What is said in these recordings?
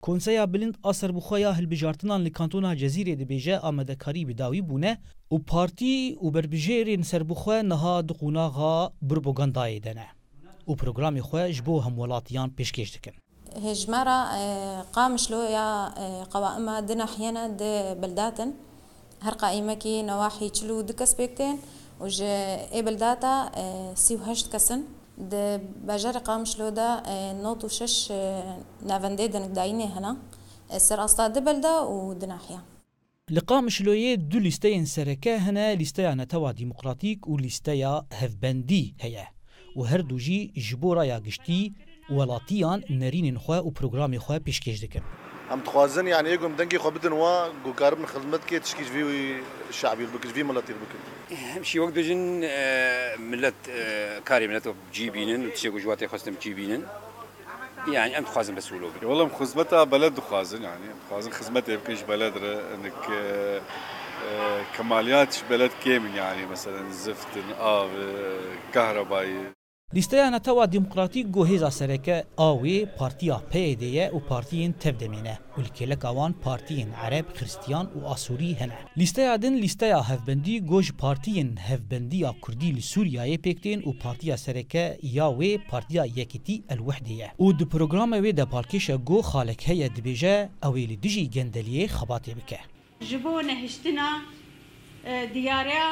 کنسیا بلند اثر بخویا هلبجارتنان لکانتونا جزیره دبیجه آمدکاری بداوی بونه و پارتی و بربجیرین سربخوا نها دقوناغا بربوگاندای دنه و پروگرامی خواه جبو هم ولاتیان پیشکش دکن. هجمرة قامشلو يا قوائم دنا حيانا د بلداتن هر قائمة كي نواحي تشلو دكس بيكتين وج اي بلداتا سيو هشت كسن د بجار قامشلو دا نوتو شش نافندي دنك دايني هنا سر أستا دبلدا ودنا حيا لقامشلوية دو ليستين سركه هنا ليستيا نتوا ديمقراطيك و ليستيا هفبندي هيا و هر دوجي جبورا يا گشتي ولاتيان نرين خوا و بروغرامي خوا پیشکش دکن. هم تخوازن يعني يقوم دنگي خو بدن وا جو قارب خدمت كي تشكيش في الشعبي بكش في ملاتي بكل همشي وقت دجن ملت كاري ملت جيبينن وتشيكو جواتي خصم جيبينن يعني أنت خازن بسولو والله خدمتها بلد خازن يعني خازن خدمتها بكش بلد انك كماليات بلد كامل يعني مثلا زفت كهربائي لیستیا نتوا ديمقراطيك جو هيزا سركه آوي بارتيا PD'ye و بارتيين تبدمينه والكلك اوان بارتيين عرب خريستيان و آسوري هنه. لیستیا دن لیستیا هفبندي گوج بارتيين هفبنديا كردي لسوريا بيكتين و بارتيا سركه ياوي بارتيا يكتي الوحدية. و دو پروگرام وي د بالكيشا جو خالق هيا دبيجه اوي لدجي گندليه خباتي بكه. جبو نهشتنا دیاریا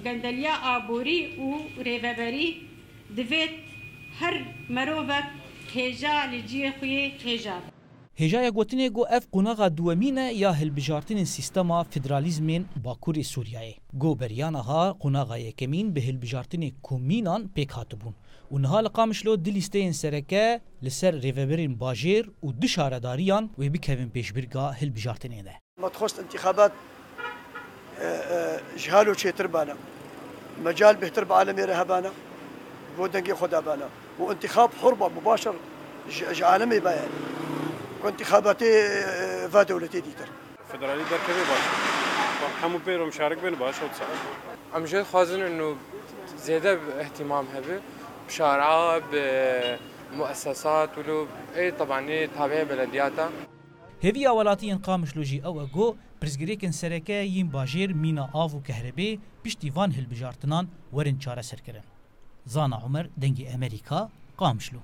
گندلیه آبوری و ریوبری دوید هر مروبک هجا لجی خوی هجا. هجا گوتنه گو اف قناغا دوامینه یا هلبجارتن سیستما فدرالیزمین باکور سوریای. گو بریانه ها قناغا یکمین به هلبجارتن کومینان پیک هاتبون. و نها لقامشلو دلیستین سرکه لسر ریوبرین باجیر و دشارداریان و بکوین پیشبرگا هلبجارتنه ده. ما تخص انتخابات جهالو شيتر بانا مجال بهتر بعالمي رهبانا ودنقي خدا بانا وانتخاب حربة مباشر عالمي باين وانتخاباتي فا دولتي ديتر فدرالي بركبي باش حمو بيرو مشارك بين باش وتصعد عم جد خازن انه زيادة اهتمام هبه بشارعة بمؤسسات ولو اي طبعا ايه تابعة بلدياتها هذه ولاتين قامشلوجي او جو برزگریکن سرکه یم باجیر مینا آو و کهربی پشتیوان هلبجارتنان ورن چاره سرکرن. زانا عمر دنگی امریکا قامشلو.